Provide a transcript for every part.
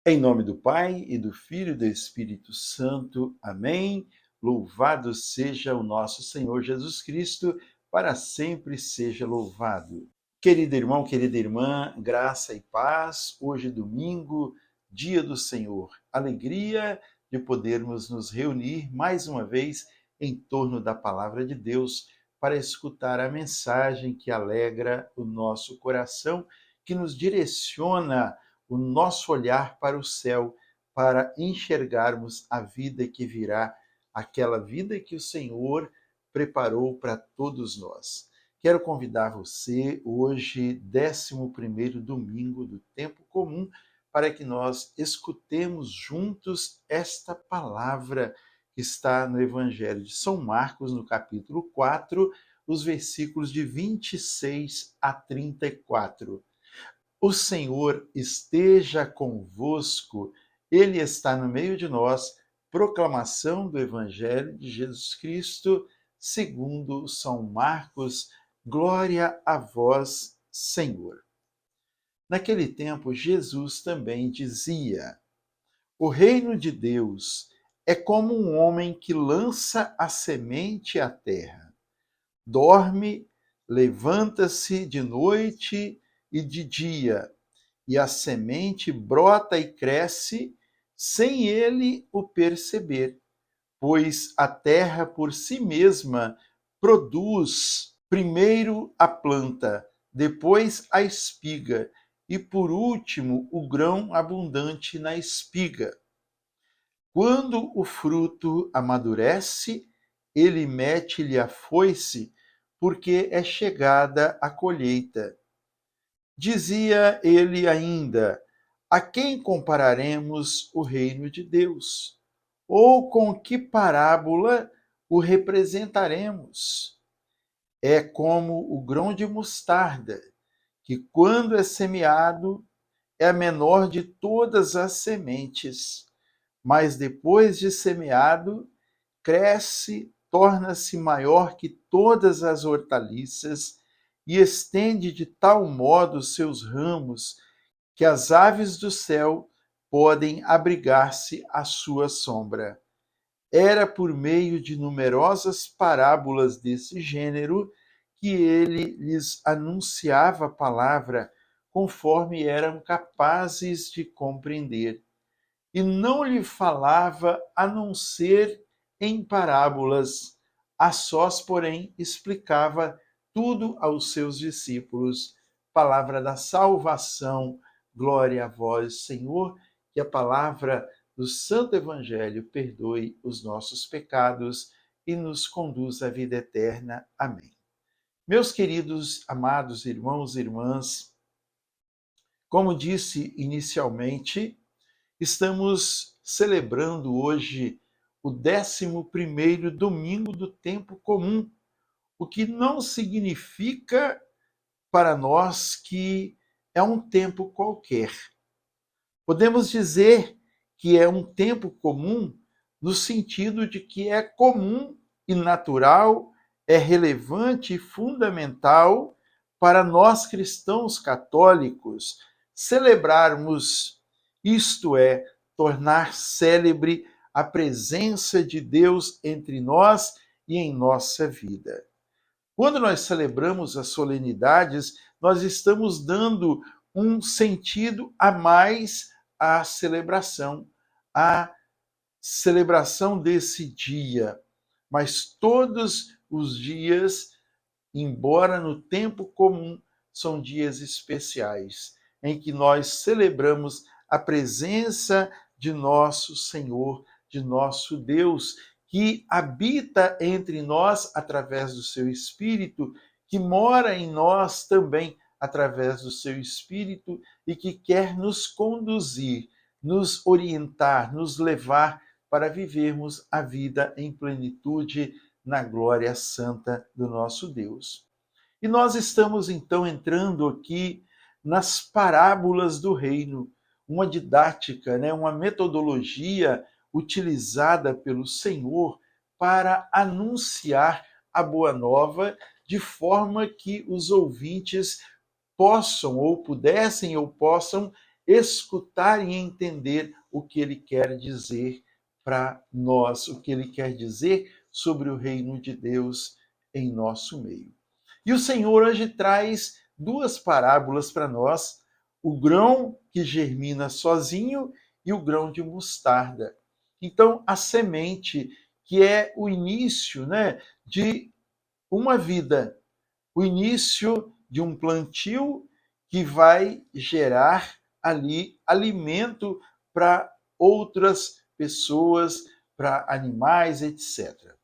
Em nome do Pai, e do Filho e do Espírito Santo. Amém. Louvado seja o nosso Senhor Jesus Cristo, para sempre seja louvado. Querido irmão, querida irmã, graça e paz. Hoje, domingo, dia do Senhor. Alegria de podermos nos reunir mais uma vez em torno da palavra de Deus para escutar a mensagem que alegra o nosso coração, que nos direciona o nosso olhar para o céu, para enxergarmos a vida que virá, aquela vida que o Senhor preparou para todos nós. Quero convidar você hoje, 11º domingo do tempo comum, para que nós escutemos juntos esta palavra que está no Evangelho de São Marcos, no capítulo 4, os versículos de 26 a 34. O Senhor esteja convosco, Ele está no meio de nós. Proclamação do Evangelho de Jesus Cristo, segundo São Marcos. Glória a vós, Senhor. Naquele tempo, Jesus também dizia: O reino de Deus é como um homem que lança a semente à terra. Dorme, levanta-se de noite e de dia, e a semente brota e cresce sem ele o perceber, pois a terra por si mesma produz primeiro a planta, depois a espiga e por último o grão abundante na espiga. Quando o fruto amadurece, ele mete-lhe a foice, porque é chegada a colheita. Dizia ele ainda: A quem compararemos o reino de Deus? Ou com que parábola o representaremos? É como o grão de mostarda, que quando é semeado é a menor de todas as sementes, mas depois de semeado, cresce, torna-se maior que todas as hortaliças e estende de tal modo seus ramos que as aves do céu podem abrigar-se à sua sombra. Era por meio de numerosas parábolas desse gênero que ele lhes anunciava a palavra, conforme eram capazes de compreender. E não lhe falava a não ser em parábolas. A sós, porém, explicava tudo aos seus discípulos. Palavra da salvação. Glória a vós, Senhor, que a palavra do Santo Evangelho perdoe os nossos pecados e nos conduz à vida eterna. Amém. Meus queridos, amados irmãos e irmãs, como disse inicialmente, estamos celebrando hoje o 11º domingo do tempo comum, o que não significa para nós que é um tempo qualquer. Podemos dizer que é um tempo comum no sentido de que é comum e natural, é relevante e fundamental para nós cristãos católicos celebrarmos, isto é, tornar célebre a presença de Deus entre nós e em nossa vida. Quando nós celebramos as solenidades, nós estamos dando um sentido a mais à celebração desse dia. Mas todos os dias, embora no tempo comum, são dias especiais, em que nós celebramos a presença de nosso Senhor, de nosso Deus, que habita entre nós através do seu Espírito, que mora em nós também através do seu Espírito e que quer nos conduzir, nos orientar, nos levar para vivermos a vida em plenitude na glória santa do nosso Deus. E nós estamos então entrando aqui nas parábolas do reino, uma didática, uma metodologia utilizada pelo Senhor para anunciar a boa nova de forma que os ouvintes possam ou pudessem ou possam escutar e entender o que ele quer dizer para nós, o que ele quer dizer sobre o reino de Deus em nosso meio. E o Senhor hoje traz duas parábolas para nós: o grão que germina sozinho e o grão de mostarda. Então, a semente, que é o início, né, de uma vida, o início de um plantio que vai gerar ali alimento para outras pessoas, para animais, etc.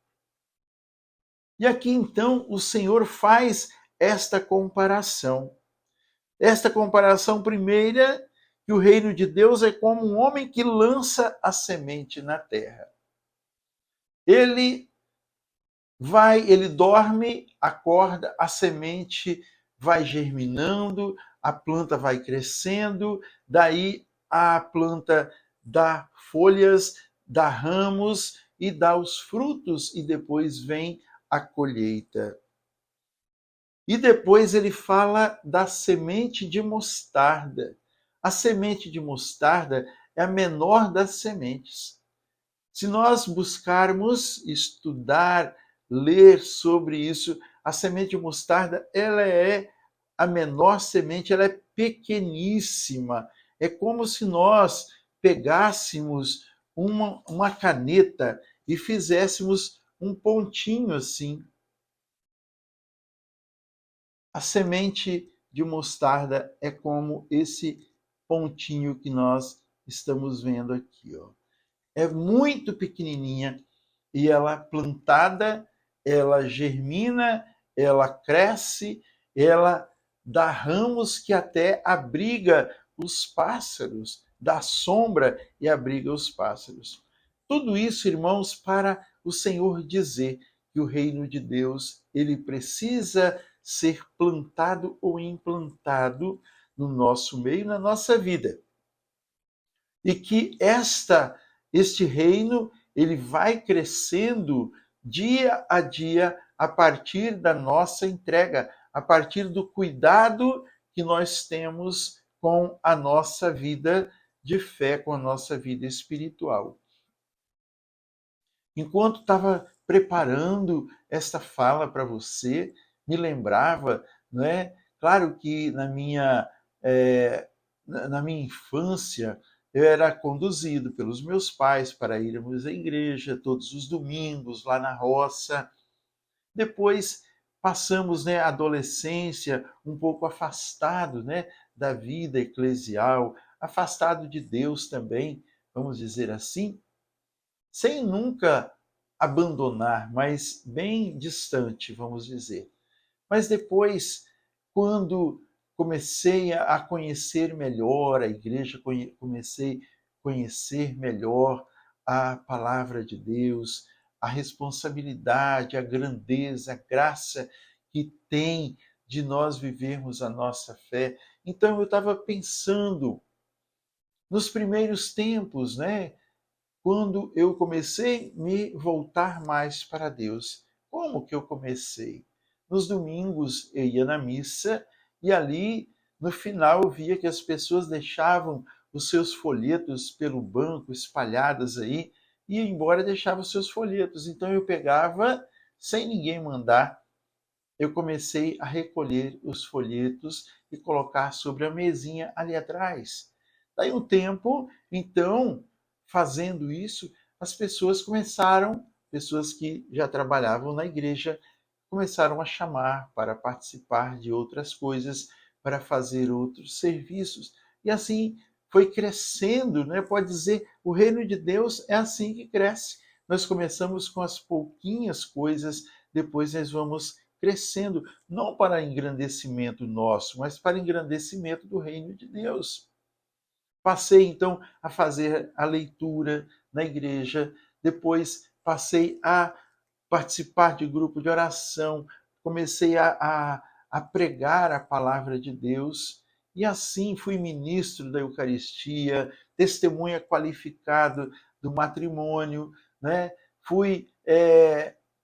E aqui então o Senhor faz esta comparação. Esta comparação primeira, que o reino de Deus é como um homem que lança a semente na terra. Ele dorme, acorda, a semente vai germinando, a planta vai crescendo, daí a planta dá folhas, dá ramos e dá os frutos, e depois vem a colheita. E depois ele fala da semente de mostarda. A semente de mostarda é a menor das sementes. Se nós buscarmos estudar, ler sobre isso, a semente de mostarda, ela é a menor semente, ela é pequeníssima. É como se nós pegássemos uma caneta e fizéssemos um pontinho assim. A semente de mostarda é como esse pontinho que nós estamos vendo aqui, ó. É muito pequenininha e ela plantada, ela germina, ela cresce, ela dá ramos que até abriga os pássaros, dá sombra e abriga os pássaros. Tudo isso, irmãos, para o Senhor dizer que o reino de Deus, ele precisa ser plantado ou implantado no nosso meio, na nossa vida. E que este reino, ele vai crescendo dia a dia a partir da nossa entrega, a partir do cuidado que nós temos com a nossa vida de fé, com a nossa vida espiritual. Enquanto estava preparando esta fala para você, me lembrava, não é? Claro que na minha infância, eu era conduzido pelos meus pais para irmos à igreja todos os domingos, lá na roça. Depois passamos, né, a adolescência um pouco afastado, né, da vida eclesial, afastado de Deus também, vamos dizer assim, sem nunca abandonar, mas bem distante, vamos dizer. Mas depois, quando comecei a conhecer melhor a igreja, comecei a conhecer melhor a palavra de Deus, a responsabilidade, a grandeza, a graça que tem de nós vivermos a nossa fé. Então eu estava pensando nos primeiros tempos, né? Quando eu comecei a me voltar mais para Deus. Como que eu comecei? Nos domingos eu ia na missa e ali no final eu via que as pessoas deixavam os seus folhetos pelo banco espalhados aí e ia embora deixava os seus folhetos. Então eu pegava sem ninguém mandar, eu comecei a recolher os folhetos e colocar sobre a mesinha ali atrás. Daí um tempo, então, fazendo isso, as pessoas começaram, pessoas que já trabalhavam na igreja, começaram a chamar para participar de outras coisas, para fazer outros serviços. E assim foi crescendo, né? Pode dizer, o reino de Deus é assim que cresce. Nós começamos com as pouquinhas coisas, depois nós vamos crescendo, não para engrandecimento nosso, mas para engrandecimento do reino de Deus. Passei então a fazer a leitura na igreja, depois passei a participar de grupo de oração, comecei a pregar a palavra de Deus, e assim fui ministro da Eucaristia, testemunha qualificado do matrimônio, né? Fui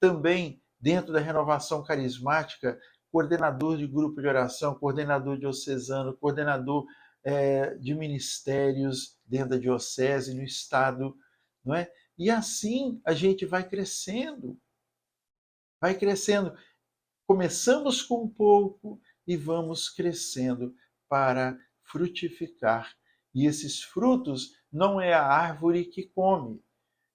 também, dentro da renovação carismática, coordenador de grupo de oração, coordenador diocesano, coordenador de ministérios dentro da diocese, no estado, não é? E assim a gente vai crescendo, vai crescendo. Começamos com pouco e vamos crescendo para frutificar. E esses frutos não é a árvore que come,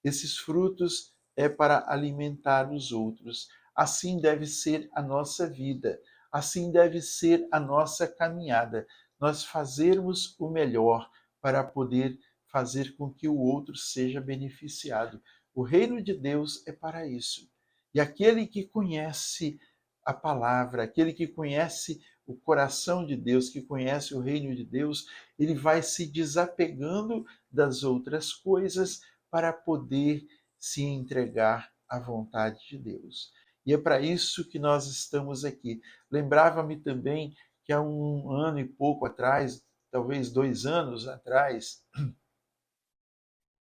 esses frutos é para alimentar os outros. Assim deve ser a nossa vida, assim deve ser a nossa caminhada. Nós fazermos o melhor para poder fazer com que o outro seja beneficiado. O reino de Deus é para isso. E aquele que conhece a palavra, aquele que conhece o coração de Deus, que conhece o reino de Deus, ele vai se desapegando das outras coisas para poder se entregar à vontade de Deus. E é para isso que nós estamos aqui. Lembrava-me também que há um ano e pouco atrás, talvez 2 anos atrás,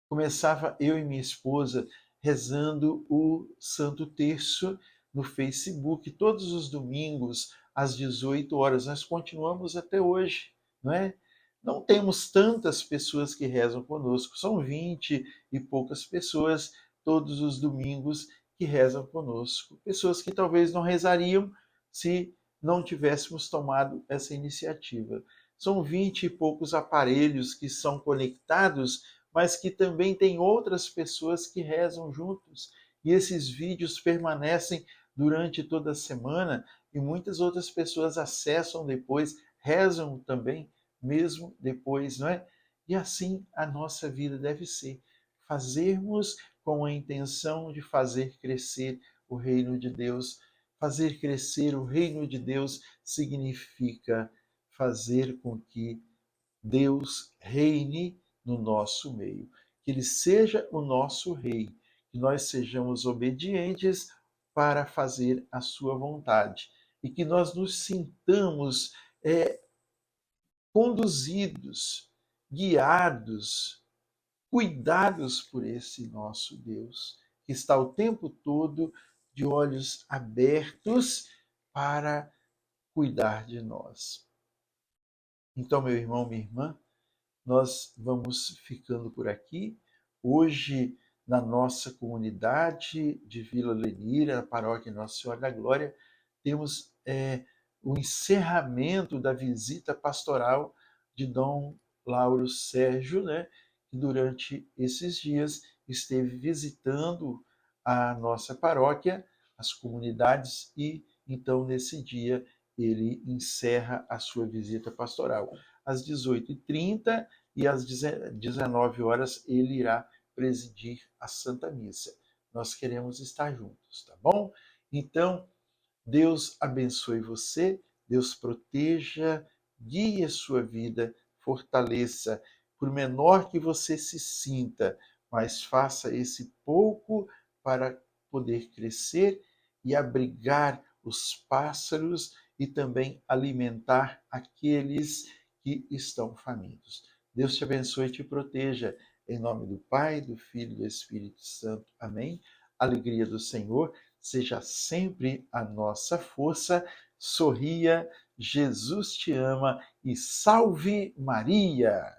começava eu e minha esposa rezando o Santo Terço no Facebook, todos os domingos, às 18 horas. Nós continuamos até hoje, não é? Não temos tantas pessoas que rezam conosco, são 20 e poucas pessoas todos os domingos que rezam conosco. Pessoas que talvez não rezariam se não tivéssemos tomado essa iniciativa. São 20 e poucos aparelhos que são conectados, mas que também tem outras pessoas que rezam juntos. E esses vídeos permanecem durante toda a semana e muitas outras pessoas acessam depois, rezam também, mesmo depois, não é? E assim a nossa vida deve ser. Fazermos com a intenção de fazer crescer o reino de Deus. Fazer crescer o reino de Deus significa fazer com que Deus reine no nosso meio, que Ele seja o nosso rei, que nós sejamos obedientes para fazer a sua vontade e que nós nos sintamos conduzidos, guiados, cuidados por esse nosso Deus, que está o tempo todo de olhos abertos para cuidar de nós. Então, meu irmão, minha irmã, nós vamos ficando por aqui. Hoje, na nossa comunidade de Vila Lenira, a paróquia Nossa Senhora da Glória, temos o encerramento da visita pastoral de Dom Lauro Sérgio, né, que durante esses dias esteve visitando a nossa paróquia, as comunidades, e então, nesse dia, ele encerra a sua visita pastoral. Às 18h30 e às 19 horas ele irá presidir a Santa Missa. Nós queremos estar juntos, tá bom? Então, Deus abençoe você, Deus proteja, guie a sua vida, fortaleça, por menor que você se sinta, mas faça esse pouco para poder crescer e abrigar os pássaros e também alimentar aqueles que estão famintos. Deus te abençoe e te proteja. Em nome do Pai, do Filho e do Espírito Santo. Amém. A alegria do Senhor seja sempre a nossa força. Sorria, Jesus te ama e salve Maria!